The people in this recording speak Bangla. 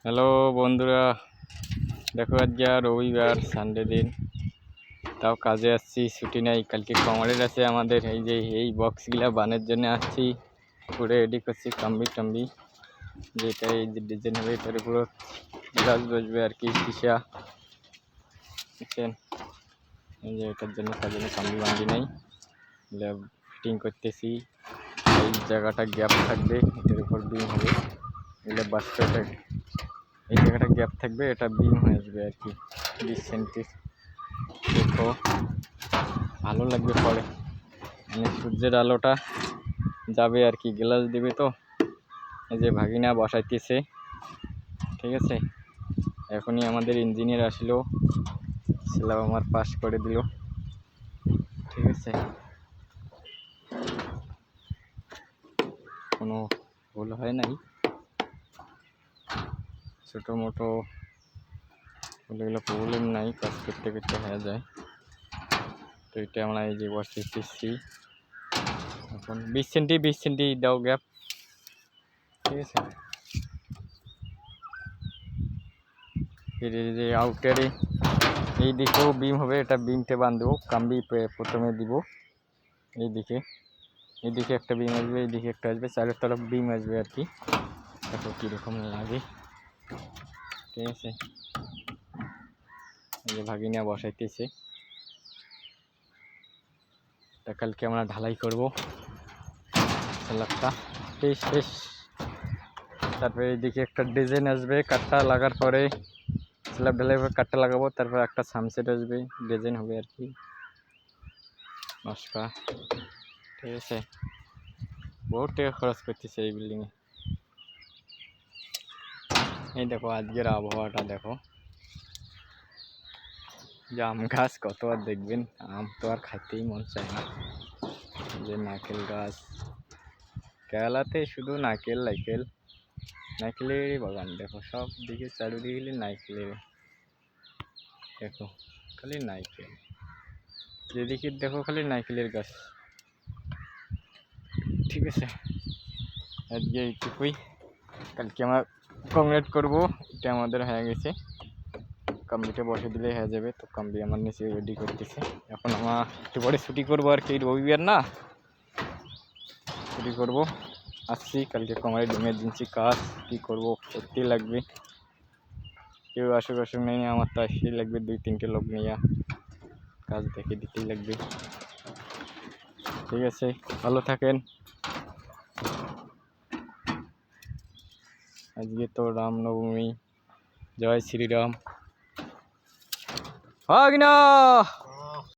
হ্যালো বন্ধুরা, দেখো আজকে রবিবার সানডে দিন, তাও কাজে আসছি, ছুটি নাই। কালকে কমারের আছে আমাদের। এই বক্সগুলা বানের জন্য আসছি, পুরো রেডি করছি কাম্বি টাম্বি, যেটা এই যে ডিজাইন হবে এটার পুরো গ্লাস বসবে আর কি, সীসা বুঝছেন। এই যে এটার জন্য কাম্বি বান্ডি নেই, ফিটিং করতেছি। এই জায়গাটা গ্যাপ থাকবে, এটার উপর বিম হবে, এগুলো বাস্কেটে এই জায়গাটা গ্যাপ থাকবে, এটা বিম হয়ে আসবে আর কি 20 সেন্টি। দেখো ভালো লাগবে পরে, মানে সূর্যের আলোটা যাবে আর কি, গ্লাস দেবে তো। এই যে ভাগিনা বসাইতেছে, ঠিক আছে। এখনই আমাদের ইঞ্জিনিয়ার আসলো, স্ল্যাব আমার পাস করে দিল, ঠিক আছে। কোনো ভুল হয় নাই, ছোটো মোটো এগুলো প্রবলেম নাই, কাজ করতে করতে হয়ে যায়। তো এটা আমরা এই যে বসিয়েছি এখন 20 সেন্টি দাও গ্যাপ, ঠিক আছে। এই যে আউটারে এই দিকেও বিম হবে, এটা বিমটা বাঁধবো, কাম্বি প্রথমে দিব। এইদিকে একটা বিম আসবে, এইদিকে একটা আসবে, চারের তরফ বিম আসবে আর কি। দেখো কীরকম লাগে, ঠিক আছে। এই যে ভাগিনা বসাইতেছে, তা কালকে আমরা ঢালাই করবো স্ল্যাবটা, শেষ। তারপরে এইদিকে একটা ডিজাইন আসবে, কাঠটা লাগার পরে স্ল্যাব ঢালাই করে কাঠটা লাগাবো, তারপর একটা সানসেট আসবে, ডিজাইন হবে আর কি নস্কা, ঠিক আছে। বহুত টাকা খরচ করতেছে এই বিল্ডিংয়ে। এই দেখো আজকের আবহাওয়াটা দেখো, জাম গাছ কত আর দেখবেন, আম তো আর খাইতেই মন চায় না। যে নারকেল গাছ, কেরালাতে শুধু নারকেলেরই বাগান। দেখো সব দিকে চারিদিকে নারকেলের, দেখো খালি নারকেল, যেদিকে দেখো খালি নারকেলের গাছ, ঠিক আছে। আজকে এইটুকুই, কালকে আমরা কংক্রিট করবো, এটা আমাদের হয়ে গেছে, কাম্বিটা বসে দিলে হয়ে যাবে। তো কাম্বি আমার নিচে রেডি করতেছে, এখন আমরা একটু পরে ছুটি করবো আর কি, রবিবার না, ছুটি করবো। আসছি কালকে কংক্রিট ইমার্জেন্সি কাজ, কী করবো, করতেই লাগবে। কেউ আসুক নেই, আমার তো আসতেই লাগবে, 2-3টে লোক নিয়ে কাজ দেখে দিতেই লাগবে, ঠিক আছে। ভালো থাকেন। আজকে তো রামনবমী, জয় শ্রীরাম।